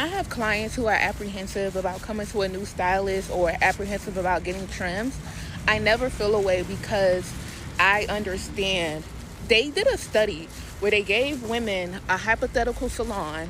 I have clients who are apprehensive about coming to a new stylist or apprehensive about getting trims, I never feel away because I understand. They did a study where they gave women a hypothetical salon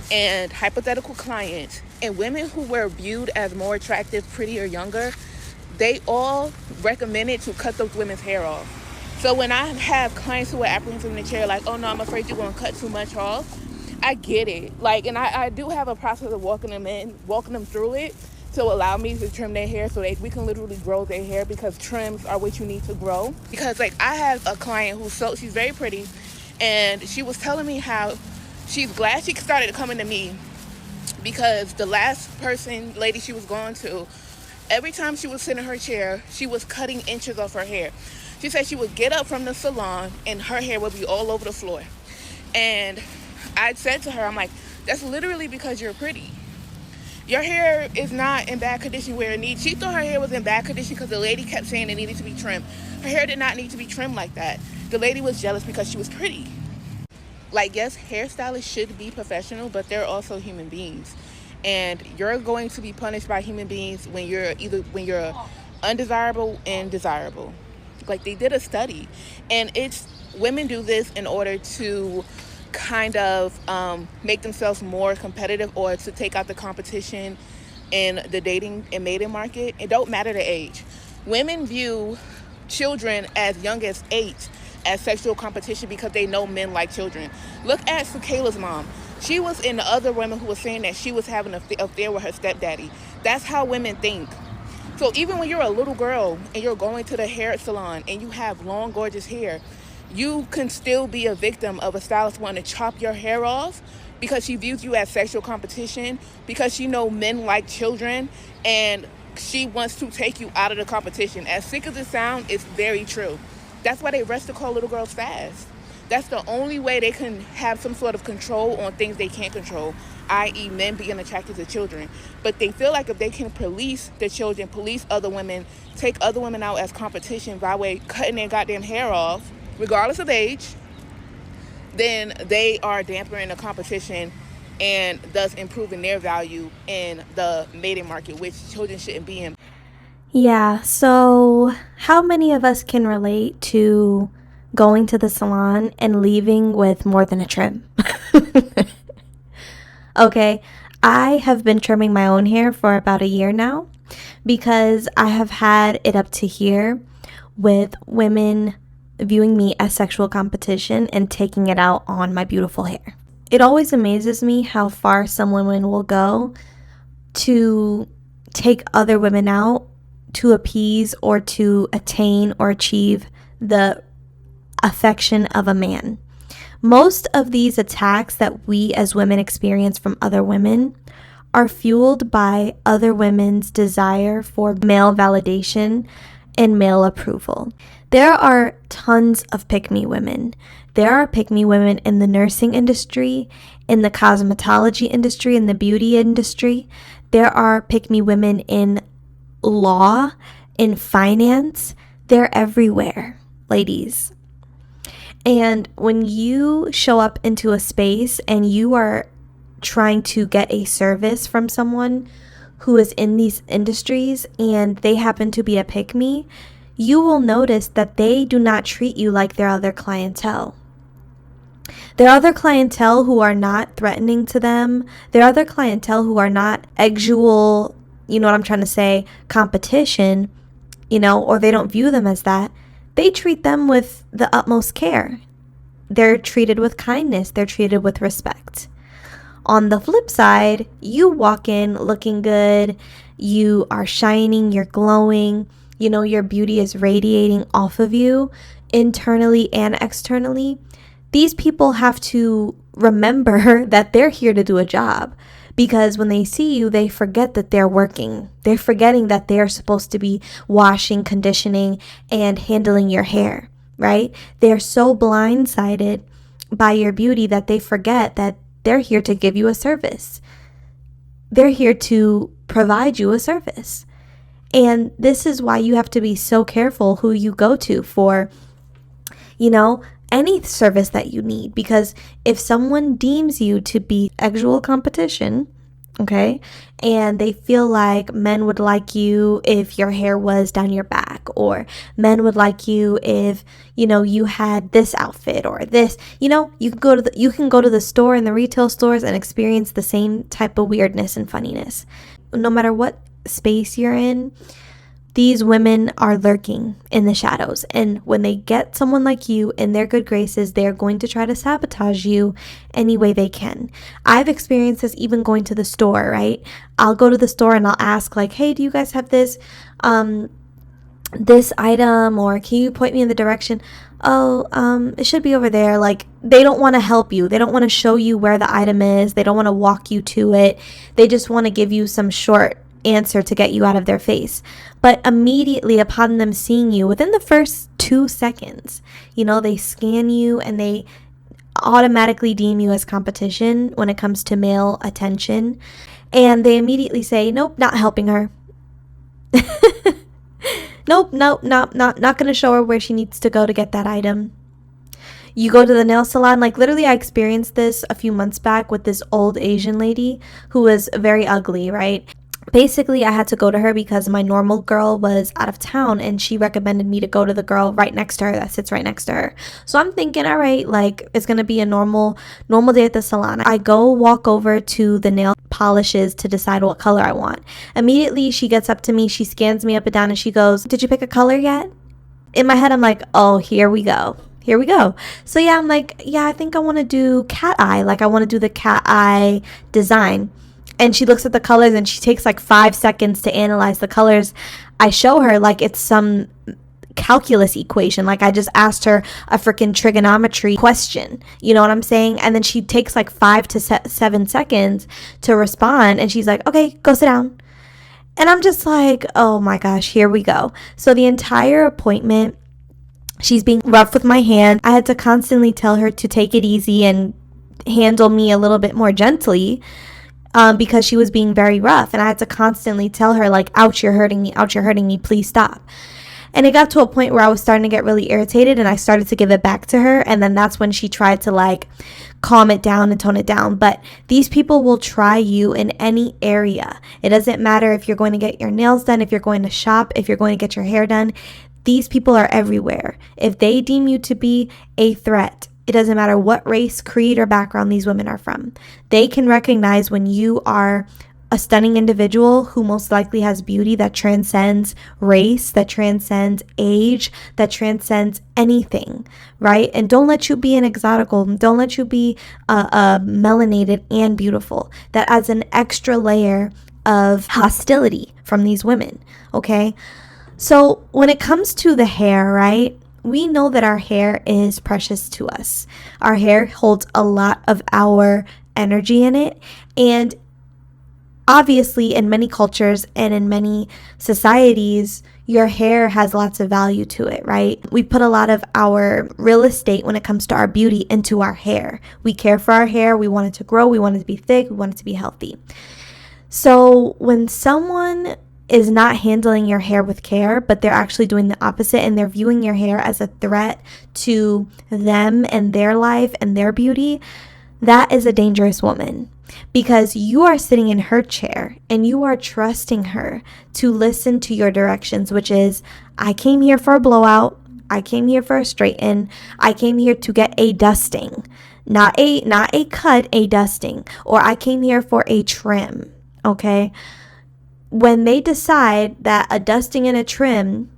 and hypothetical clients, and women who were viewed as more attractive, pretty, or younger, they all recommended to cut those women's hair off. So when I have clients who are apprehensive in the chair, like, oh no, I'm afraid you're going to cut too much off, I get it. Like, and I do have a process of walking them through it to allow me to trim their hair so we can literally grow their hair, because trims are what you need to grow. Because like I have a client she's very pretty, and she was telling me how she's glad she started coming to me because the last lady she was going to, every time she would sit in her chair, she was cutting inches off her hair. She said she would get up from the salon and her hair would be all over the floor. And I said to her, I'm like, that's literally because you're pretty. Your hair is not in bad condition where it needs. She thought her hair was in bad condition because the lady kept saying it needed to be trimmed. Her hair did not need to be trimmed like that. The lady was jealous because she was pretty. Like, yes, hairstylists should be professional, but they're also human beings. And you're going to be punished by human beings when you're undesirable and desirable. Like, they did a study, and women do this in order to kind of make themselves more competitive or to take out the competition in the dating and mating market. It don't matter the age. Women view children as young as 8 as sexual competition because they know men like children. Look at Sakayla's mom. She was in the other women who was saying that she was having an affair with her stepdaddy. That's how women think. So even when you're a little girl and you're going to the hair salon and you have long, gorgeous hair, you can still be a victim of a stylist wanting to chop your hair off because she views you as sexual competition, because she knows men like children, and she wants to take you out of the competition. As sick as it sounds, it's very true. That's why they rush to call little girls fast. That's the only way they can have some sort of control on things they can't control, i.e. men being attracted to children. But they feel like if they can police the children, police other women, take other women out as competition by way cutting their goddamn hair off, regardless of age, then they are dampening the competition and thus improving their value in the mating market, which children shouldn't be in. Yeah, so how many of us can relate to going to the salon and leaving with more than a trim? Okay, I have been trimming my own hair for about a year now because I have had it up to here with women viewing me as sexual competition and taking it out on my beautiful hair. It always amazes me how far some women will go to take other women out to appease or to attain or achieve the affection of a man. Most of these attacks that we as women experience from other women are fueled by other women's desire for male validation and male approval. There are tons of pick-me women. There are pick-me women in the nursing industry, in the cosmetology industry, in the beauty industry. There are pick-me women in law, in finance. They're everywhere, ladies. And when you show up into a space and you are trying to get a service from someone who is in these industries and they happen to be a pick-me, you will notice that they do not treat you like their other clientele. There are other clientele who are not threatening to them. There are other clientele who are not actual, you know what I'm trying to say, competition, or they don't view them as that. They treat them with the utmost care. They're treated with kindness. They're treated with respect. On the flip side, you walk in looking good. You are shining. You're glowing. Your beauty is radiating off of you internally and externally. These people have to remember that they're here to do a job, because when they see you, they forget that they're working. They're forgetting that they're supposed to be washing, conditioning, and handling your hair, right? They're so blindsided by your beauty that they forget that they're here to give you a service. They're here to provide you a service. And this is why you have to be so careful who you go to for, any service that you need. Because if someone deems you to be actual competition, Okay. And they feel like men would like you if your hair was down your back, or men would like you if, you had this outfit or this. You can go to the store in the retail stores and experience the same type of weirdness and funniness. No matter what space you're in, these women are lurking in the shadows. And when they get someone like you in their good graces, they're going to try to sabotage you any way they can. I've experienced this even going to the store, right? I'll go to the store and I'll ask like, hey, do you guys have this item, or can you point me in the direction? Oh, it should be over there. Like, they don't want to help you. They don't want to show you where the item is. They don't want to walk you to it. They just want to give you some short answer to get you out of their face. But immediately upon them seeing you, within the first 2 seconds, they scan you and they automatically deem you as competition when it comes to male attention. And they immediately say, nope, not helping her. Nope, not gonna show her where she needs to go to get that item. You go to the nail salon, like literally I experienced this a few months back with this old Asian lady who was very ugly, right? Basically, I had to go to her because my normal girl was out of town and she recommended me to go to the girl right next to her that sits right next to her. So I'm thinking, all right, like it's going to be a normal day at the salon. I go walk over to the nail polishes to decide what color I want. Immediately, she gets up to me, she scans me up and down and she goes, did you pick a color yet? In my head, I'm like, oh, here we go. So yeah, I'm like, yeah, I think I want to do cat eye. Like I want to do the cat eye design. And she looks at the colors and she takes like 5 seconds to analyze the colors. I show her like it's some calculus equation. Like I just asked her a freaking trigonometry question. You know what I'm saying? And then she takes like 5 to 7 seconds to respond. And she's like, okay, go sit down. And I'm just like, oh my gosh, here we go. So the entire appointment, she's being rough with my hand. I had to constantly tell her to take it easy and handle me a little bit more gently. Because she was being very rough, and I had to constantly tell her like, ouch, you're hurting me, please stop. And it got to a point where I was starting to get really irritated and I started to give it back to her. And then that's when she tried to like calm it down and tone it down. But these people will try you in any area. It doesn't matter if you're going to get your nails done, if you're going to shop, if you're going to get your hair done. These people are everywhere. If they deem you to be a threat, it doesn't matter what race, creed, or background these women are from. They can recognize when you are a stunning individual who most likely has beauty that transcends race, that transcends age, that transcends anything, right? And don't let you be an exotical. Don't let you be melanated and beautiful. That adds an extra layer of hostility from these women, okay? So when it comes to the hair, right? We know that our hair is precious to us. Our hair holds a lot of our energy in it. And obviously, in many cultures and in many societies, your hair has lots of value to it, right? We put a lot of our real estate when it comes to our beauty into our hair. We care for our hair. We want it to grow. We want it to be thick. We want it to be healthy. So when someone is not handling your hair with care, but they're actually doing the opposite and they're viewing your hair as a threat to them and their life and their beauty, that is a dangerous woman, because you are sitting in her chair and you are trusting her to listen to your directions, which is, I came here for a blowout, I came here for a straighten, I came here to get a dusting, not a cut, a dusting, or I came here for a trim, okay? When they decide that a dusting and a trim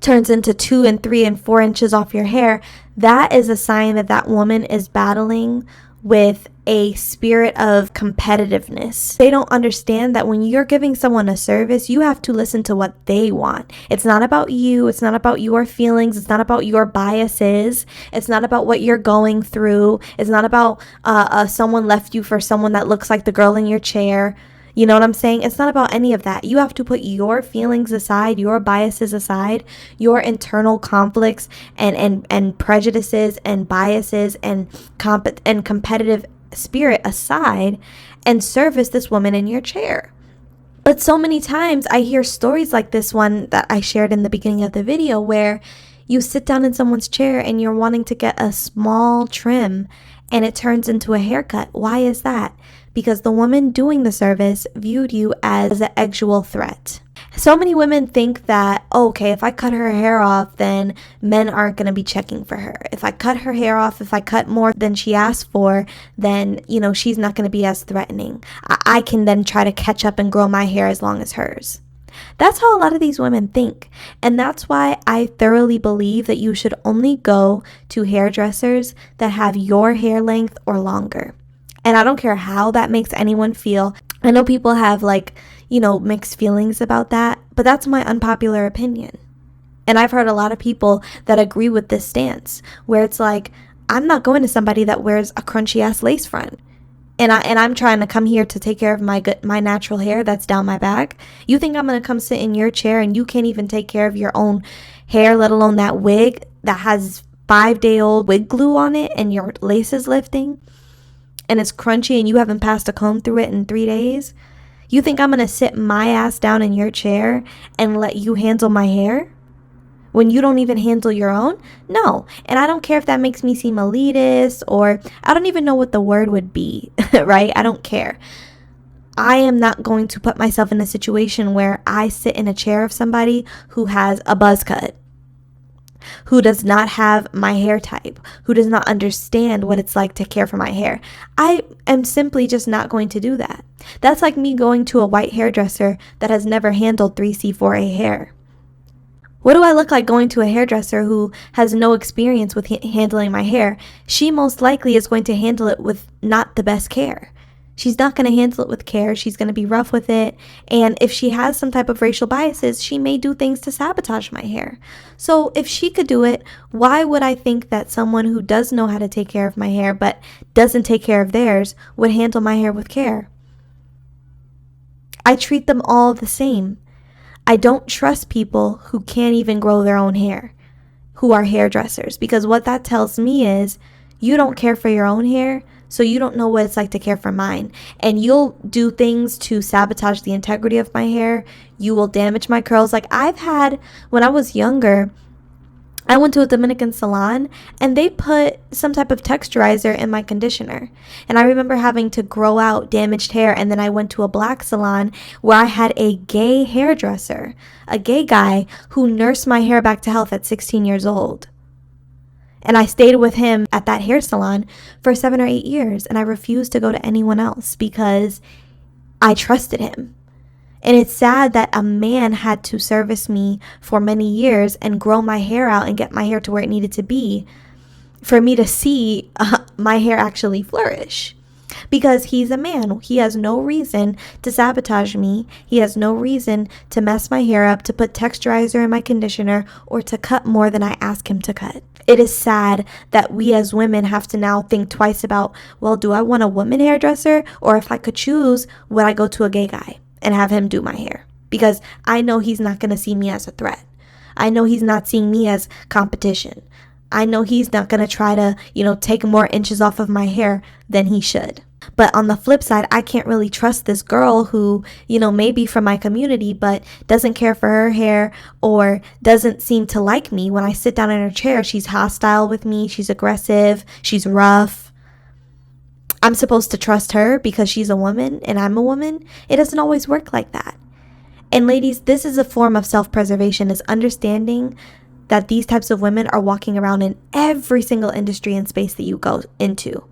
turns into 2 and 3 and 4 inches off your hair, that is a sign that that woman is battling with a spirit of competitiveness. They don't understand that when you're giving someone a service, you have to listen to what they want. It's not about you. It's not about your feelings. It's not about your biases. It's not about what you're going through. It's not about someone left you for someone that looks like the girl in your chair. You know what I'm saying? It's not about any of that. You have to put your feelings aside, your biases aside, your internal conflicts and prejudices and biases and competitive spirit aside and service this woman in your chair. But so many times I hear stories like this one that I shared in the beginning of the video, where you sit down in someone's chair and you're wanting to get a small trim and it turns into a haircut. Why is that? because the woman doing the service viewed you as an actual threat. So many women think that, okay, if I cut her hair off, then men aren't going to be checking for her. If I cut her hair off, if I cut more than she asked for, then, she's not going to be as threatening. I can then try to catch up and grow my hair as long as hers. That's how a lot of these women think. And that's why I thoroughly believe that you should only go to hairdressers that have your hair length or longer. And I don't care how that makes anyone feel. I know people have mixed feelings about that, but that's my unpopular opinion. And I've heard a lot of people that agree with this stance, where it's like, I'm not going to somebody that wears a crunchy ass lace front. And I'm trying to come here to take care of my natural hair that's down my back. You think I'm going to come sit in your chair and you can't even take care of your own hair, let alone that wig that has 5-day-old wig glue on it and your lace is lifting and it's crunchy and you haven't passed a comb through it in 3 days? You think I'm going to sit my ass down in your chair and let you handle my hair when you don't even handle your own? No. And I don't care if that makes me seem elitist, or I don't even know what the word would be, right? I don't care. I am not going to put myself in a situation where I sit in a chair of somebody who has a buzz cut, who does not have my hair type, who does not understand what it's like to care for my hair. I am simply just not going to do that. That's like me going to a white hairdresser that has never handled 3C4A hair. What do I look like going to a hairdresser who has no experience with handling my hair? She most likely is going to handle it with not the best care. She's not going to handle it with care. She's going to be rough with it. And if she has some type of racial biases, she may do things to sabotage my hair. So if she could do it, why would I think that someone who does know how to take care of my hair but doesn't take care of theirs would handle my hair with care? I treat them all the same. I don't trust people who can't even grow their own hair, who are hairdressers, because what that tells me is you don't care for your own hair, so you don't know what it's like to care for mine. And you'll do things to sabotage the integrity of my hair. You will damage my curls. Like I've had, when I was younger, I went to a Dominican salon and they put some type of texturizer in my conditioner. And I remember having to grow out damaged hair. And then I went to a black salon where I had a gay hairdresser, a gay guy who nursed my hair back to health at 16 years old. And I stayed with him at that hair salon for 7 or 8 years. And I refused to go to anyone else because I trusted him. And it's sad that a man had to service me for many years and grow my hair out and get my hair to where it needed to be for me to see my hair actually flourish. Because he's a man. He has no reason to sabotage me. He has no reason to mess my hair up, to put texturizer in my conditioner, or to cut more than I ask him to cut. It is sad that we as women have to now think twice about, well, do I want a woman hairdresser? Or if I could choose, would I go to a gay guy and have him do my hair? Because I know he's not going to see me as a threat. I know he's not seeing me as competition. I know he's not going to try to, take more inches off of my hair than he should. But on the flip side, I can't really trust this girl who, may be from my community, but doesn't care for her hair or doesn't seem to like me. When I sit down in her chair, she's hostile with me. She's aggressive. She's rough. I'm supposed to trust her because she's a woman and I'm a woman. It doesn't always work like that. And ladies, this is a form of self-preservation, is understanding that these types of women are walking around in every single industry and space that you go into.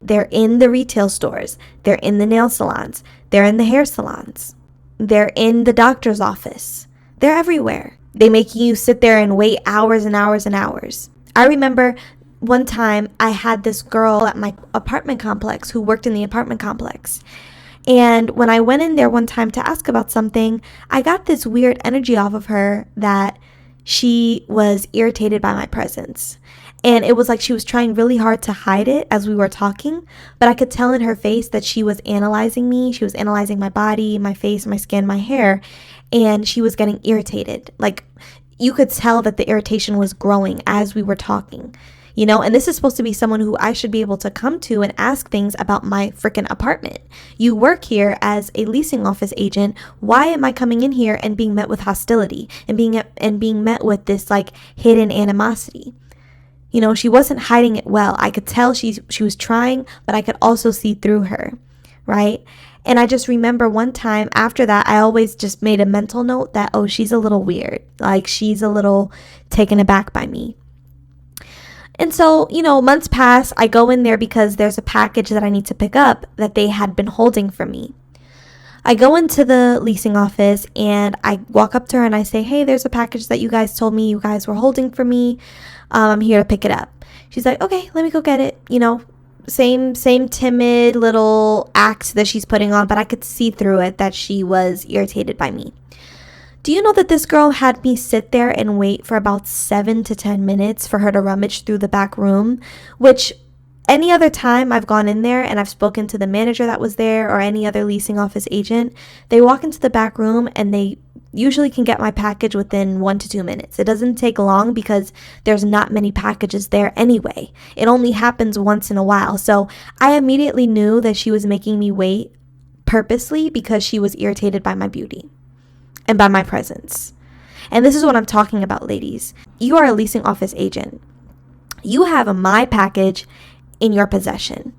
They're in the retail stores. They're in the nail salons. They're in the hair salons. They're in the doctor's office. They're everywhere. They make you sit there and wait hours and hours and hours. I remember one time I had this girl at my apartment complex who worked in the apartment complex. And when I went in there one time to ask about something, I got this weird energy off of her that she was irritated by my presence. And it was like she was trying really hard to hide it as we were talking, but I could tell in her face that she was analyzing me. She was analyzing my body, my face, my skin, my hair, and she was getting irritated. Like you could tell that the irritation was growing as we were talking, and this is supposed to be someone who I should be able to come to and ask things about my freaking apartment. You work here as a leasing office agent. Why am I coming in here and being met with hostility and being met with this like hidden animosity? She wasn't hiding it well. I could tell she was trying, but I could also see through her, right? And I just remember one time after that, I always just made a mental note that, oh, she's a little weird. Like, she's a little taken aback by me. And so, months pass. I go in there because there's a package that I need to pick up that they had been holding for me. I go into the leasing office and I walk up to her and I say, hey, there's a package that you guys told me you guys were holding for me. I'm here to pick it up. She's like, okay, let me go get it. Same timid little act that she's putting on, but I could see through it that she was irritated by me. Do you know that this girl had me sit there and wait for about 7 to 10 minutes for her to rummage through the back room, which any other time I've gone in there and I've spoken to the manager that was there or any other leasing office agent, they walk into the back room and they usually can get my package within 1 to 2 minutes. It doesn't take long because there's not many packages there anyway. It only happens once in a while. So I immediately knew that she was making me wait purposely because she was irritated by my beauty and by my presence. And this is what I'm talking about, ladies. You are a leasing office agent. You have my package in your possession.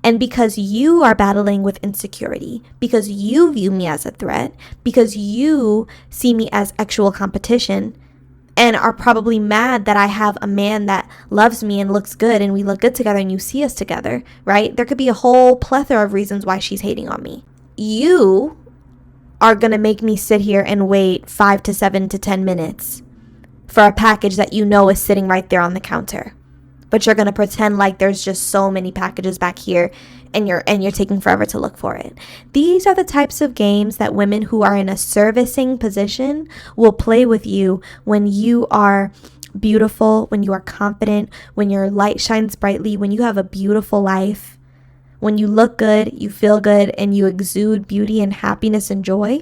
And because you are battling with insecurity, because you view me as a threat, because you see me as actual competition, and are probably mad that I have a man that loves me and looks good and we look good together and you see us together, right? There could be a whole plethora of reasons why she's hating on me. You are going to make me sit here and wait 5 to 7 to 10 minutes for a package that you know is sitting right there on the counter. But you're going to pretend like there's just so many packages back here and you're taking forever to look for it. These are the types of games that women who are in a servicing position will play with you when you are beautiful, when you are confident, when your light shines brightly, when you have a beautiful life. When you look good, you feel good, and you exude beauty and happiness and joy.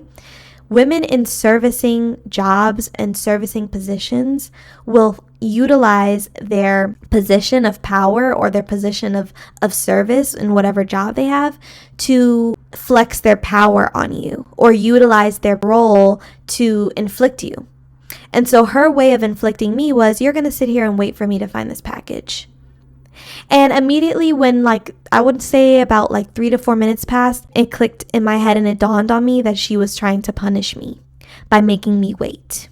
Women in servicing jobs and servicing positions will utilize their position of power or their position of service in whatever job they have to flex their power on you or utilize their role to inflict you. And so her way of inflicting me was, you're going to sit here and wait for me to find this package. And immediately when I would say about 3 to 4 minutes passed, it clicked in my head and it dawned on me that she was trying to punish me by making me wait.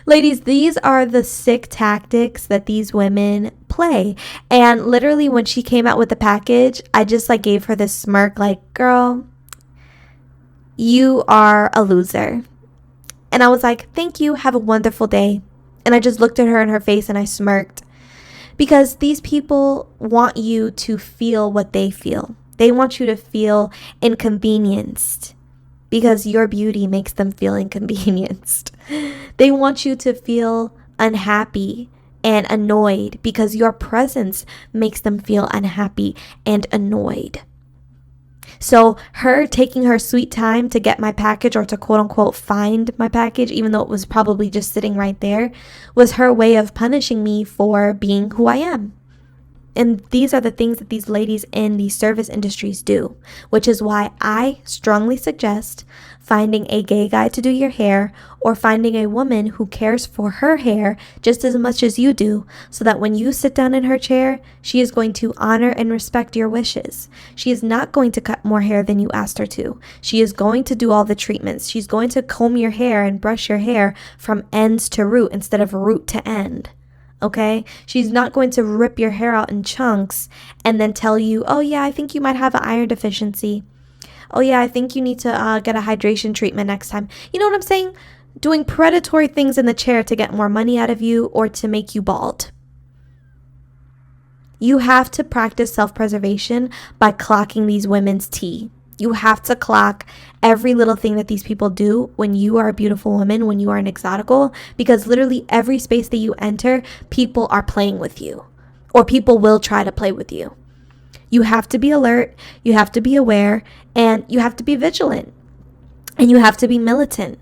Ladies, these are the sick tactics that these women play. And literally when she came out with the package, I just gave her this smirk girl, you are a loser. And I was like, thank you, have a wonderful day. And I just looked at her in her face and I smirked. Because these people want you to feel what they feel. They want you to feel inconvenienced because your beauty makes them feel inconvenienced. They want you to feel unhappy and annoyed because your presence makes them feel unhappy and annoyed. So her taking her sweet time to get my package or to quote unquote find my package, even though it was probably just sitting right there, was her way of punishing me for being who I am. And these are the things that these ladies in these service industries do, which is why I strongly suggest finding a gay guy to do your hair or finding a woman who cares for her hair just as much as you do, so that when you sit down in her chair, she is going to honor and respect your wishes. She is not going to cut more hair than you asked her to. She is going to do all the treatments. She's going to comb your hair and brush your hair from ends to root instead of root to end. Okay? She's not going to rip your hair out in chunks and then tell you, oh yeah, I think you might have an iron deficiency. Oh yeah, I think you need to get a hydration treatment next time. You know what I'm saying? Doing predatory things in the chair to get more money out of you or to make you bald. You have to practice self-preservation by clocking these women's tea. You have to clock every little thing that these people do when you are a beautiful woman, when you are an exotical, because literally every space that you enter, people are playing with you, or people will try to play with you. You have to be alert, you have to be aware, and you have to be vigilant, and you have to be militant.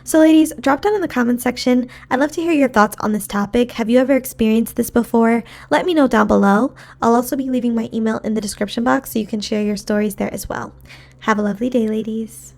So ladies, drop down in the comment section. I'd love to hear your thoughts on this topic. Have you ever experienced this before? Let me know down below. I'll also be leaving my email in the description box so you can share your stories there as well. Have a lovely day, ladies.